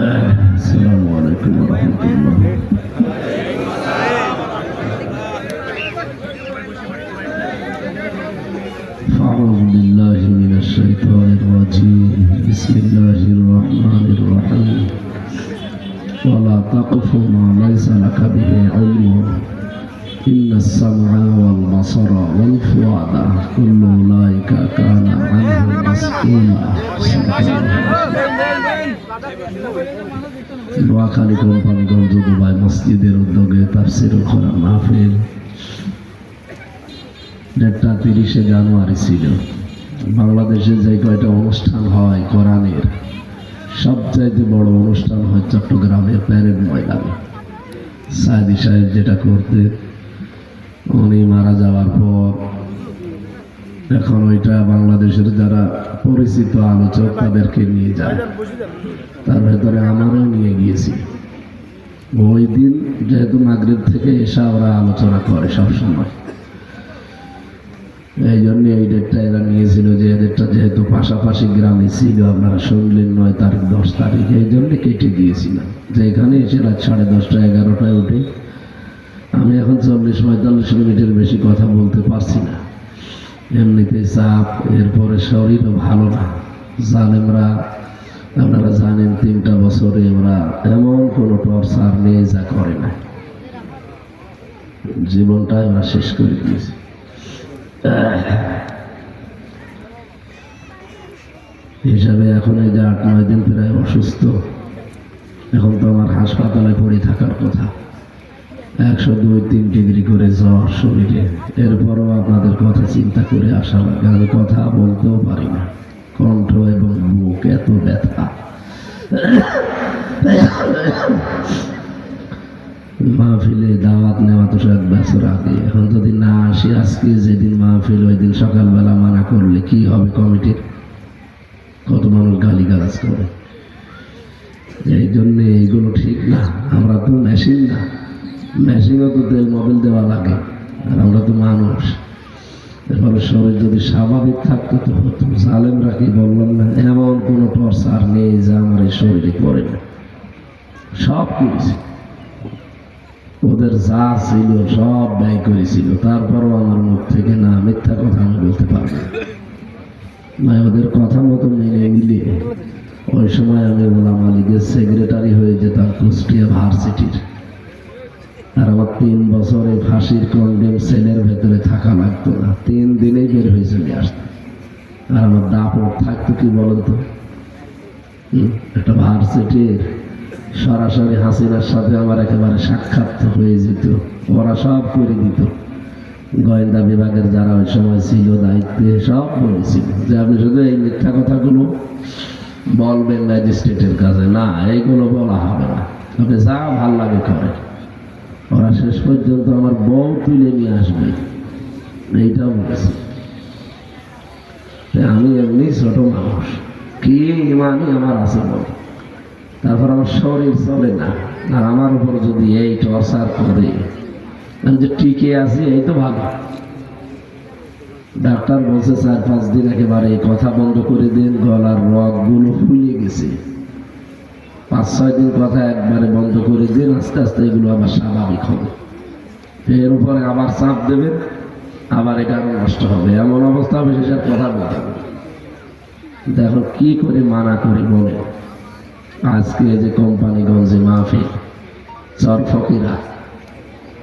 السلام عليكم ورحمة الله. أعوذ بالله من الشيطان الرجيم. بسم الله الرحمن الرحيم. ولا تقف ما ليس لك به علم إن السمع والبصر والفؤاد كل أولئك كان عنه مسؤولا. Noakhali Companiganj Dubai মসজিদের উদ্যোগে তাফসীরুল কোরআন মাহফিল 30 জানুয়ারি ছিল। বাংলাদেশে যে কয়টা অনুষ্ঠান হয় কোরআনের, সবচাইতে বড় অনুষ্ঠান হয় চট্টগ্রামের প্যারেড ময়দানে। সাইদি সাহেব যেটা করতে, উনি মারা যাওয়ার পর এখন ওইটা বাংলাদেশের যারা পরিচিত আলোচক তাদেরকে নিয়ে যায়। তার ভেতরে আমারও নিয়ে গিয়েছি। ওই দিন যেহেতু মাগরিব থেকে এসে ওরা আলোচনা করে সবসময়, এই জন্য এই ডেটটা এরা নিয়েছিল যে এদেরটা যেহেতু পাশাপাশি গ্রামে ছিল, আপনারা শুনলেন 9 তারিখ 10 তারিখ, এই জন্য কেটে দিয়েছিলাম যে এখানে এসে রাত 10:30 11টায় উঠে আমি এখন 40-45 মিনিটের বেশি কথা বলতে পারছি না। এমনিতে চাপ, এরপরে শরীরও ভালো না। জালেমরা আপনারা জানেন 3টা বছরে ওরা এমন কোনো টর্চার নেই যা করে না, জীবনটাই ওরা শেষ করে দিয়েছে। হিসাবে এখন এই যে 8-9 দিন প্রায় অসুস্থ। এখন তো আমার হাসপাতালে পড়ে থাকার কথা। 102-3 ডিগ্রি করে জ্বর শরীরে। এরপরও আপনাদের কথা চিন্তা করে আসা লাগে। আমি কথা বলতেও পারি না, কণ্ঠ এবং বুক এত ব্যথা। মাহফিলে দাওয়াত নেওয়া তো 1 বছর আগে। এখন যদি না আসি, আজকে যেদিন মাহফিল ওই দিন সকালবেলা মানা করলে কি হবে? কমিটির কত মানুষ গালিগালাজ করে। এই জন্যে এইগুলো ঠিক না। আমরা তো মেশিন না, মেশিনও তো তেল মোবিল দেওয়া লাগে, আর আমরা তো মানুষ। এরপরে শরীর যদি স্বাভাবিক থাকতো তো হতো। জালেমরা কি বললাম না, এমন কোনো টর্চার নেই যা আমার এই শরীরে করে না। সব করেছি, ওদের যা ছিল সব ব্যয় করেছিল। তারপরও আমার মুখ থেকে না মিথ্যা কথা আমি বলতে পারবো না। ওদের কথা মতো মেনে নিলে ওই সময় আমি ওলামা লীগের সেক্রেটারি হয়ে যেতাম কুষ্টিয়া ভার্সিটির। আর আমার 3 বছরে ফাঁসির কন্ডেম সেলের ভেতরে থাকা লাগতো না, 3 দিনেই বের হয়ে চলে আসতাম। আর আমার দাপট থাকতো কি বলেন তো, একটা ভার্সিটির সরাসরি হাসিনার সাথে আমার একেবারে সাক্ষাৎ হয়ে যেত। ওরা সব করে দিত। গোয়েন্দা বিভাগের যারা ওই সময় ছিল দায়িত্বে, সব বলেছিল যে আপনি শুধু এই মিথ্যা কথাগুলো বলবেন ম্যাজিস্ট্রেটের কাছে, না এইগুলো বলা হবে না, আপনি যা ভাল লাগে করেন। ওরা শেষ পর্যন্ত আমার বউ তুলে নিয়ে আসবে এইটাও বলেছে। আমি এমনি ছোট মানুষ, কি ইমানই আমার আছে বল। তারপর আমার শরীর চলে না, আর আমার উপর যদি এই টর্চার করে আমি যে টিকে আছি, এই তো ভালো। ডাক্তার বলছে 4-5 দিন একেবারে এই কথা বন্ধ করে দিন, গলার রগগুলো ফুলে গেছে। 5-6 দিন কথা একবারে বন্ধ করে দিন, আস্তে আস্তে এগুলো আবার স্বাভাবিক হবে। এর উপরে আবার চাপ দেবেন, আবার এটা আরো নষ্ট হবে। এমন অবস্থা হবে সেসব কথা বলতে হবে। দেখো কি করে মানা করি বলে। আজকে যে কোম্পানিগঞ্জে মাহফিল চর ফকিরা,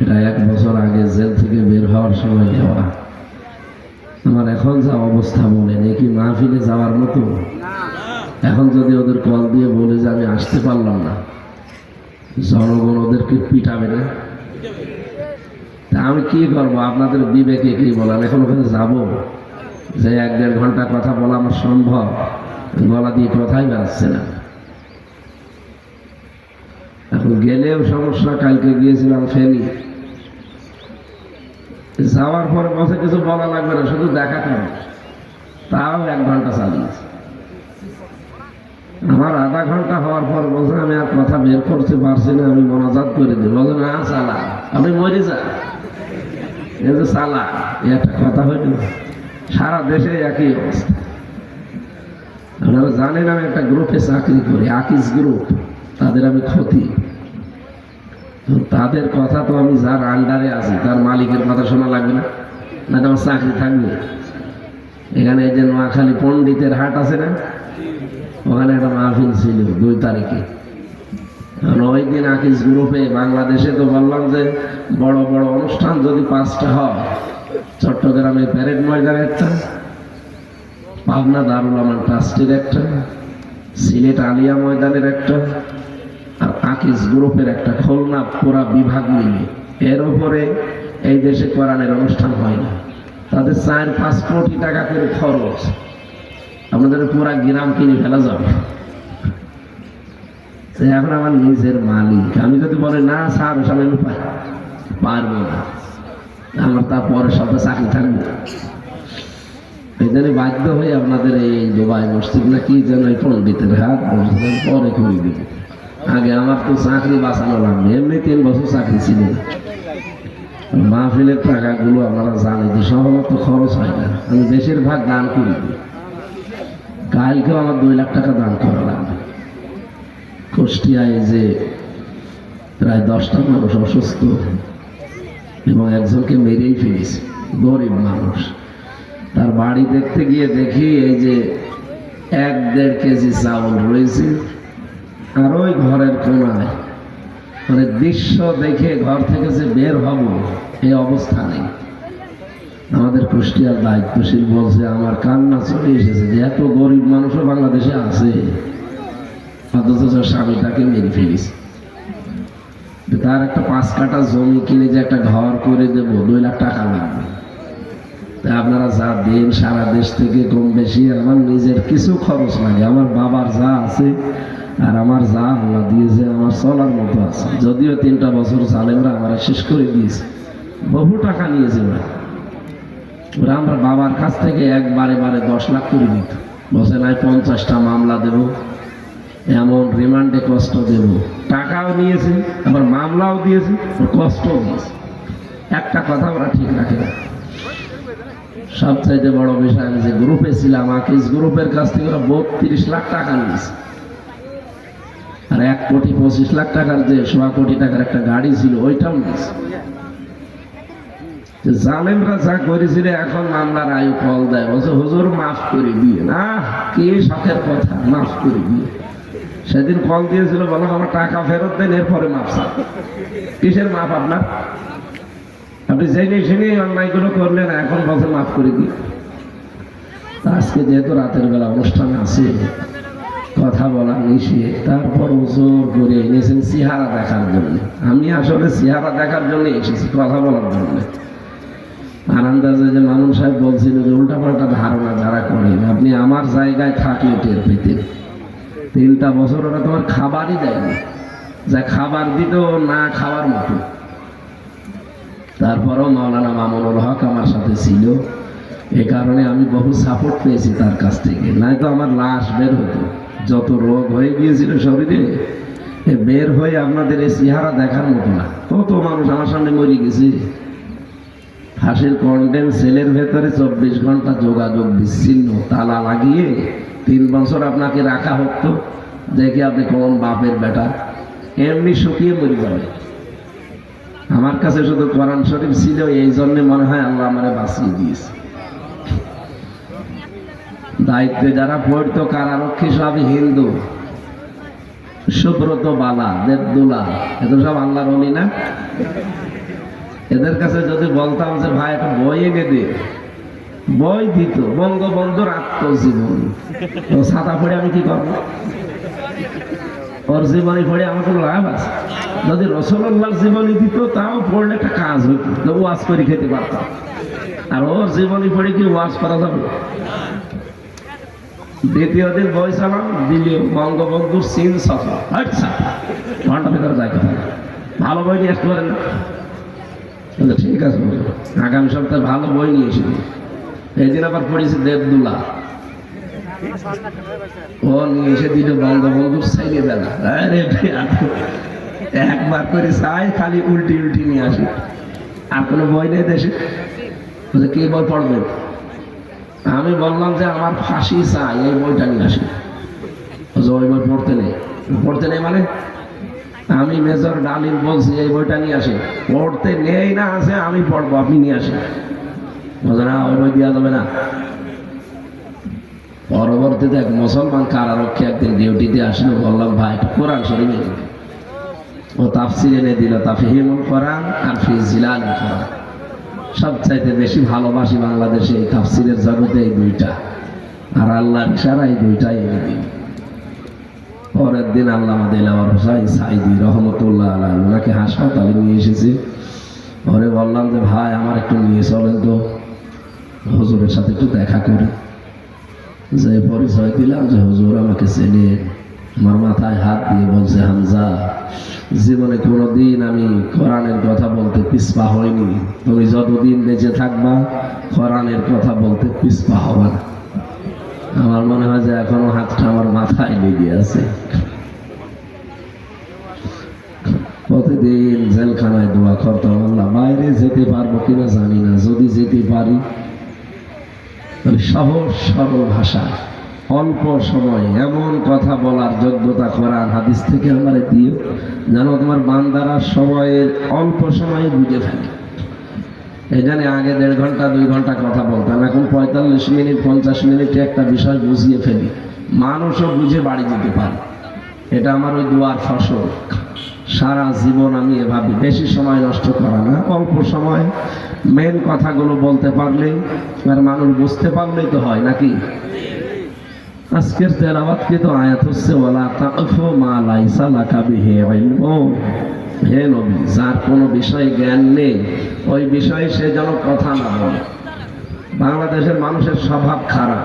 এটা 1 বছর আগে জেল থেকে বের হওয়ার সময় নেওয়া। আমার এখন যা অবস্থা বলেন, এ কি মাহফিলে যাওয়ার মতো? এখন যদি ওদের কল দিয়ে বলে যে আমি আসতে পারলাম না, জনগণ ওদেরকে পিটাবে না? তা আমি কি করবো? আপনাদের বিবেকে কি বলেন? এখন ওখানে যাবো যে 1-1.5 ঘন্টা কথা বলা আমার সম্ভব? গলা দিয়ে কথাই বেড়াচ্ছে না। এখন গেলেও সমস্যা। কালকে গিয়েছিলাম ফেনী, যাওয়ার পরে বসে কিছু বলা লাগবে না, শুধু দেখা করো। তাও 1 ঘন্টা চালিয়েছে। আমার আধা ঘন্টা হওয়ার পর বলছে আমি আর কথা বের করতে পারছি না, আমি মোনাজাত করে দিই। বলছে না চালা, আপনি মরে যান, এই যে চালা, এই একটা কথা হইল। সারা দেশে একই অবস্থা। আপনারা জানেন আমি একটা গ্রুপে চাকরি করি, আকিস গ্রুপ। তাদের আমি ক্ষতি। তো তাদের কথা তো আমি যার আন্ডারে আছি তার মালিকের কথা শোনা লাগবে না, না তো আমার চাকরি থাকবে? এখানে এই যে নোয়াখালী পণ্ডিতের হাট আছে না, ওখানে একটা মাহফিল ছিল 2 তারিখে। ওই দিন আকিজ গ্রুপে বাংলাদেশে তো বললাম যে বড় বড় অনুষ্ঠান যদি 5টা হয়, চট্টগ্রামে প্যারেড ময়দানে একটা, পাবনা দারুল আমান ট্রাস্টের একটা, সিলেট আলিয়া ময়দানের একটা, আর আকিজ গ্রুপের একটা, খুলনা পুরা বিভাগ মিলে। এর উপরে এই দেশে কোরআনের অনুষ্ঠান হয় না। তাদের 4-5 কোটি টাকা করে খরচ, আপনাদের পুরা গ্রাম কিনে ফেলা যাবে। এখন আমার নিজের মালিক, আমি যদি বলে না স্যার ওসব আমি পারবো না, আমার তারপরে সপ্তাহে চাকরি থাকবে। এই জন্য বাধ্য হয়ে আপনাদের এই দুবাই মসজিদ না কি যেন এই পণ্ডিতের হাত মসজিদের পরে করে দিব। আগে আমার তো চাকরি বাঁচানো লাগবে, এমনি 3 বছর চাকরি ছিল না। মাহফিলের টাকাগুলো আপনারা জানেন যে সম্ভবত খরচ হয় না, আমি বেশিরভাগ দান করি। কালকেও আমার 2 লাখ টাকা দান করা লাগবে। কুষ্টিয়ায় যে প্রায় 10টা মানুষ অসুস্থ এবং একজনকে মেরেই ফেলেছে, গরিব মানুষ। তার বাড়ি দেখতে গিয়ে দেখি এই যে 1-1.5 কেজি চাউল রয়েছে, আর ওই ঘরের কোনায়, মানে দৃশ্য দেখে ঘর থেকে যে বের হব এই অবস্থা নেই। আমাদের কুষ্টিয়ার দায়িত্বশীল বলছে, আমার কান্না চলে এসেছে যে এত গরিব মানুষও বাংলাদেশে আছে, অথচ স্বামীটাকে মেরে ফেলিস। তার একটা 5 কাঠা জমি কিনে যে একটা ঘর করে দেব, 2 লাখ টাকা লাগবে। তাই আপনারা যা দেন সারা দেশ থেকে কম বেশি, আমার নিজের কিছু খরচ লাগে। আমার বাবার যা আছে আর আমার যা আল্লাহ দিয়েছে আমার চলার মতো আছে। যদিও 3টা বছর জালেমরা আমার শেষ করে দিয়েছে, বহু টাকা নিয়েছে ওরা। আমরা বাবার কাছ থেকে একবারে 10 লাখ করে দিত, বসে নাই 50টা মামলা দেব, এমন রিমান্ডে কষ্ট দেব। টাকাও নিয়েছে, আবার মামলাও দিয়েছে, কষ্টও দিয়েছে। একটা কথা ওরা ঠিক রাখে না। সবচাইতে বড় বিষয়, আমি যে গ্রুপে ছিলাম আকিজ গ্রুপের কাছ থেকে ওরা 32 লাখ টাকা নিয়েছে। আর 1,25 লাখ টাকার যে 1.25 কোটি টাকার একটা গাড়ি ছিল ওইটাও নিয়েছে। জালেমরা যা করেছিল, এখন মামলার আয়ু ফল দেয়, বলছে হুজুর মাফ করে দিয়ে। না, কি শখের কথা, মাফ করে দিয়ে। সেদিন কল দিয়েছিল, বলো আমার টাকা ফেরত দেন, এরপরে মাফ চান। কিসের মাফ আপনার? আপনি জেনে শুনে অন্যায়গুলো করলেন, এখন বলছে মাফ করে দিই। আজকে যেহেতু রাতের বেলা অনুষ্ঠান আছে, কথা বলা নিষেধ, তারপর জোর করে এনেছেন চেহারা দেখার জন্য। আমি আসলে চেহারা দেখার জন্য এসেছি, কথা বলার জন্য। আর আন্দাজে যে মামুন সাহেব বলছিল যে উল্টাপাল্টা ধারণা যারা করে, আপনি আমার জায়গায় থাকলে টের পেতেন। 3টা বছর ওরা তোমার খাবারই দেয়নি, যা খাবার দিত না খাওয়ার মতো। তারপরও মাওলানা মামুনুল হক আমার সাথে ছিল, এ কারণে আমি বহু সাপোর্ট পেয়েছি তার কাছ থেকে। নয়তো আমার লাশ বের হতো, যত রোগ হয়ে গিয়েছিল শরীরে, বের হয়ে আপনাদের এই চেহারা দেখার মতো না। কত মানুষ আমার সামনে মরে গেছে। ফাঁসির কন্ডেন্স সেলের ভেতরে 24 ঘন্টা যোগাযোগ বিচ্ছিন্ন, তালা লাগিয়ে 3 বছর আপনাকে রাখা হতো। দেখে আপনি কোন বাপের বেটা, এমনি শুকিয়ে মরে যাবে। আমার কাছে শুধু কোরআন শরীফ ছিল, এই জন্য মনে হয় আল্লাহ আমারে বাঁচিয়ে দিয়েছে। দায়িত্বে যারা পড়তো কারারক্ষী সবই হিন্দু, সুব্রত বালা, দেবদুলা, এত সব আল্লাহর ওলি না? এদের কাছে যদি বলতাম যে ভাই একটা বই এনে দে, বই দিত। বঙ্গবন্ধুর আত্মজীবন, ছাতা পড়ে আমি কি করবো? ওর জীবনী পড়ে আমার কোনো লাভ আছে? যদি রাসূলুল্লাহর জীবনী দিত, তাও পড়লে একটা কাজ হইতো, ওয়াজ করে খেতে পারতাম। আর ওর জীবনী পড়ে কি ওয়াজ করা যাবে? দ্বিতীয় দিন বই চালাম, দিলীয় বঙ্গবন্ধুর সিন সফা, ঘন্টা ভেতরে যাই কথা। ভালো বই নিয়ে আসতে পারেন না? ঠিক আছে, আগামী সপ্তাহে ভালো বই নিয়ে এসেছি। এই দিন আবার পড়েছি দেবদুলা, ও নিয়ে এসে দিল বঙ্গবন্ধুর সাইডে বেলা। একবার করে চাই, খালি উল্টি উল্টি নিয়ে আসি। আর কোনো বই নেই দেশে, কি বই পড়বেন? আমি বললাম যে আমার ফাঁসি চাই, এই বইটা নিয়ে আসি। ওই বই পড়তে নেই, পড়তে নেই মানে আমি মেজর ডালিম বলছি এই বইটা নিয়ে আসে, পড়তে নেই না আছে আমি পড়বো, আপনি নিয়ে আসেন। বলছে না ওই বই দেওয়া যাবে না। পরবর্তীতে এক মুসলমান কারারক্ষী একদিন ডিউটিতে আসলো, বললাম ভাই কোরআন শরীফ এনে, ও তাফসির এনে দিল, তাফহিমুল কোরআন আর ফি জিলালিল কোরআন। সবচাইতে বেশি ভালোবাসি বাংলাদেশে এই তাফসিরের জগতে এই দুইটা, আর আল্লাহর ইশারা এই দুইটাই এনে দিল। পরের দিন আল্লামা দেলাওয়ার হোসাইন সাইদি রহমতুল্লাহ আলাইহি ওনাকে হাসপাতালে নিয়ে এসেছি। ওরে বললাম যে ভাই আমার একটু নিয়ে চলেন তো, হুজুরের সাথে একটু দেখা করি। যে পরিচয় দিলাম যে হুজুর আমাকে চেনেন, আমার মাথায় হাত দিয়ে বলছে হামজা জীবনে কোনোদিন আমি কোরআনের কথা বলতে পিছপা হইনি, তুমি যতদিন বেঁচে থাকবা কোরআনের কথা বলতে পিছপা হবে না। আমার মনে হয় যে এখনো হাতটা আমার মাথায় লেগে আছে। প্রতিদিন জেলখানায় দোয়া করতাম, আল্লাহ বাইরে যেতে পারবো কিনা জানি না, যদি যেতে পারি সহজ সরল ভাষা অল্প সময় এমন কথা বলার যোগ্যতা কোরআন হাদিস থেকে আমারে দিও যেন তোমার বান্দারা সময়ের অল্প সময়ে বুঝে ফেলে। এই জানে আগে 1.5 ঘন্টা 2 ঘন্টা কথা বলতাম, এখন 45 মিনিট 50 মিনিটে একটা বিষয় বুঝিয়ে ফেলি, মানুষও বুঝে বাড়ি যেতে পারে। এটা আমার ওই দুয়ার ফসল। সারা জীবন আমি এভাবে বেশি সময় নষ্ট করা না, অল্প সময় মেন কথাগুলো বলতে পারলেই আর মানুষ বুঝতে পারলেই তো হয় নাকি। আজকের তেলাওয়াতকৃত আয়াত হচ্ছে ওয়ালা তাকফু মা লাইসা লাকা বিহি ইলম। হে নবী, যার কোনো বিষয়ে জ্ঞান নেই ওই বিষয়ে সে যেন কথা না বলে। বাংলাদেশের মানুষের স্বভাব খারাপ,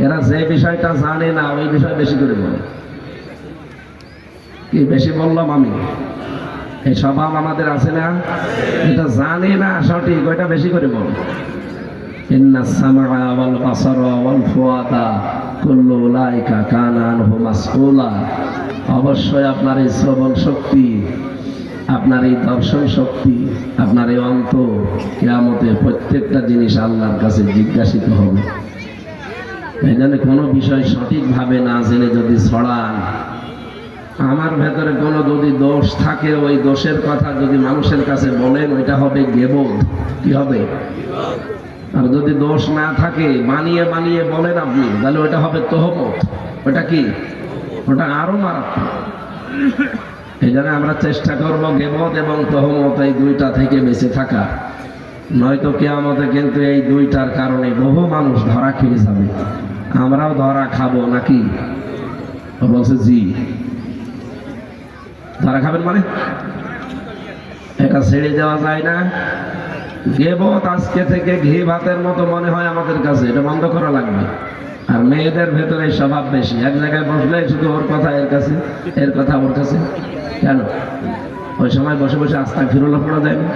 এরা যে বিষয়টা জানে না ওই বিষয় বেশি করে বলে। কি বেশি বললাম আমি? এই স্বভাব আমাদের আছে না? এটা জানে না সঠিক ওইটা বেশি করে বলে। ইন্নাস সামআ ওয়াল বাসারা ওয়াল ফুআদা কুল্লু উলাইকা কানা আনহু মাসউলা। অবশ্যই আপনার এই শ্রবণ শক্তি, আপনার এই দর্শন শক্তি, আপনার এই অন্তর কিয়ামতে প্রত্যেকটা জিনিস আল্লাহর কাছে জিজ্ঞাসিত হবে। এই জন্য কোনো বিষয় সঠিকভাবে না জেনে যদি ছড়ান, আমার ভেতরে কোনো যদি দোষ থাকে ওই দোষের কথা যদি মানুষের কাছে বলেন ওইটা হবে গীবত। কি হবে? আর যদি দোষ না থাকে বানিয়ে বানিয়ে বলেন আপনি, তাহলে ওইটা হবে তহমত। ওটা কি? ওটা আরো মারাত্মক। এই জন্য আমরা চেষ্টা করবো গীবত এবং তহমত এই দুইটা থেকে বেঁচে থাকা, নয়তো কিয়ামতে কিন্তু এই দুইটার কারণে বহু মানুষ ধরা খেয়ে যাবে। আমরাও ধরা খাবো নাকি? বলছে জি। ধরা খাবেন মানে এটা ছেড়ে দেওয়া যায় না। গীবত আজকে থেকে ঘি ভাতের মতো মনে হয় আমাদের কাছে, এটা বন্ধ করা লাগবে। আর মেয়েদের ভেতরে স্বভাব বেশি, এক জায়গায় বসলে শুধু ওর কথা এর কাছে, এর কথা ওর কাছে। কেন? ওই সময় বসে বসে আস্তাগফিরুল্লাহ পড়া যায় না?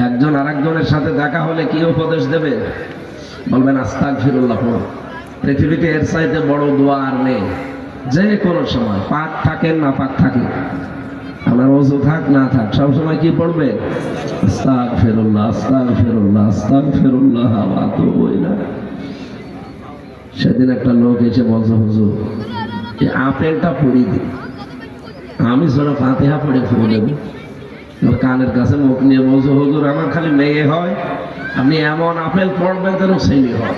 একজন আরেকজনের সাথে দেখা হলে কি উপদেশ দেবে? বলবেন আস্তাগফিরুল্লাহ পড়ো। পৃথিবীতে এর চাইতে বড় দোয়া আর নেই। যে কোনো সময় পাক থাকেন না পাক থাকেন, আপনার ওযু থাক না থাক, সবসময় কি পড়বে? আস্তাগফিরুল্লাহ আস্তাগফিরুল্লাহ আস্তাগফিরুল্লাহ ওয়া আতুবু ইলাইহি। সেদিন একটা লোক এসে বলছে হুজুর এই আপেলটা পড়ি দিন। আমি যেন ফাতিহা পড়ে ফুল দেব, কানের কাছে মুখ নিয়ে বলছে হুজুর আমার খালি মেয়ে হয়, আপনি এমন আপেল পড়বেন যেন ছেলে হয়।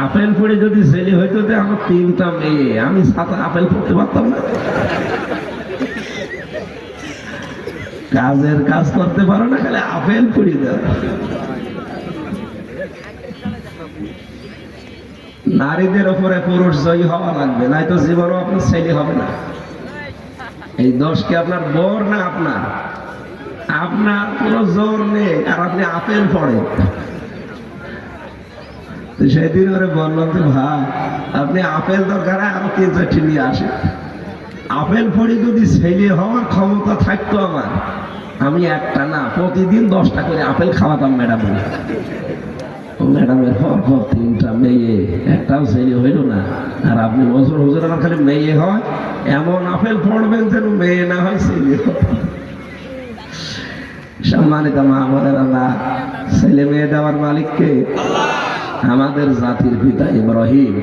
আপেল পড়ে যদি ছেলে হইতো আমার 3টা মেয়ে, আমি 7 আপেল পড়তে পারতাম না। কাজের কাজ করতে পারো না, খালি আপেল পড়ে দাও। নারীদের উপরে পুরুষ জয়ী হওয়া লাগবে, নয়তো জীবনও আপনার ছেলে হবে না। এই দোষ কি আপনার বোর না আপনার? আপনার কোনো জোর নেই, আর আপনি আপেল পড়েন। সেদিন ওরে বললাম যে ভাই আপনি আপেল দরকার আরো 3-4টি নিয়ে আসেন। আপেল পড়ে যদি ছেলে হওয়ার ক্ষমতা থাকতো আমার, আমি একটা না প্রতিদিন 10টা করে আপেল খাওয়াতাম ম্যাডাম। ম্যাডামের পর 3টা মেয়ে, একটাও ছেলে হইল না। আর আপনি বছর হুজুর আমার খালি মেয়ে হয়, এমন আপেল পড়বেন যেন মেয়ে না হয় ছেলে হয়। সম্মানিত মা বোনেরা, আল্লাহ ছেলে মেয়ে দেওয়ার মালিককে। আমাদের জাতির পিতা ইব্রাহিম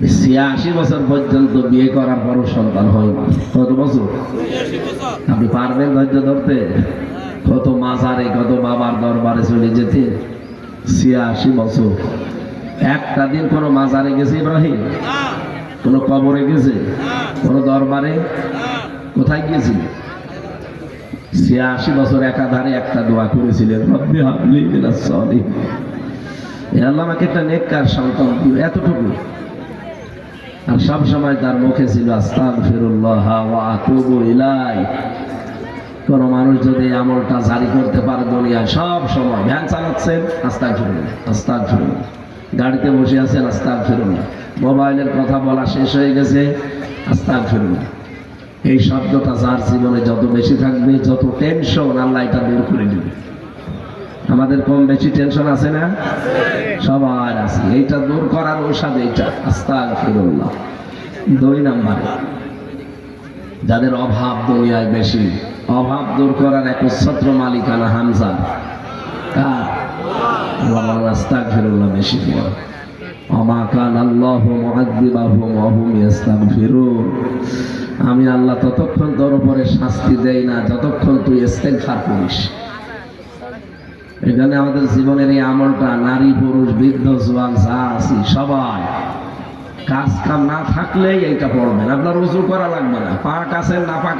86 বছর পর্যন্ত বিয়ে করার পরও সন্তান হয়নি। কত বছর? আপনি পারবেন ধৈর্য ধরতে? কত মাজারে, কত বাবার দরবারে চলে যেতে। 86 বছর। একটা দিন কোন মাজারে গেছে ইব্রাহিম? কোন কবরে গেছে? কোন দরবারে? কোথায় গিয়েছিল? 86 বছর একাধারে একটা দোয়া করেছিলেন, রব্বি হাবলি মিনাস সালিহিন, হে আল্লাহ আমাকে একটা নেককার সন্তান দিও, এতটুকু। আর সব সময় তার মুখে ছিল আস্তাগফিরুল্লাহ ওয়া আতুবু ইলাইহি। কোন মানুষ যদি আমলটা জারি করতে পারে দুনিয়ায়, সব সময় ভ্যান চালাচ্ছেন আস্তাগফিরুল্লাহ আস্তাগফিরুল্লাহ, গাড়িতে বসে আছেন আস্তাগফিরুল্লাহ, মোবাইলের কথা বলা শেষ হয়ে গেছে আস্তাগফিরুল্লাহ। এই শব্দটা যার জীবনে যত বেশি থাকবে, যত টেনশন আল্লাহ এটা দূর করে দিবে। আমাদের কম বেশি টেনশন আছে না? সবার আছে। এইটা দূর করার ঔষধ এইটা, আস্তাগফিরুল্লাহ। 2 নম্বরে, যাদের অভাব দুনিয়ায় বেশি, অভাব দূর করার একচ্ছত্র মালিকানা হামজা কার? আল্লাহ আস্তাগফিরুল্লাহ বেশি পড়ে। ওমা কানা আল্লাহু মুআযযিবাহুম ওয়া হুম ইস্তাগফিরুন। আমি আল্লাহ ততক্ষণ তোর উপরে শাস্তি দেই না যতক্ষণ তুই ইস্তেগফার করিস। এখানে আমাদের জীবনের এই আমলটা, নারী পুরুষ বৃদ্ধ জওয়ান যা আছি সবাই কাজ কাম না থাকলেই এইটা পড়বেন। আপনার উজু করা লাগবে না, পাক আছেন না পাক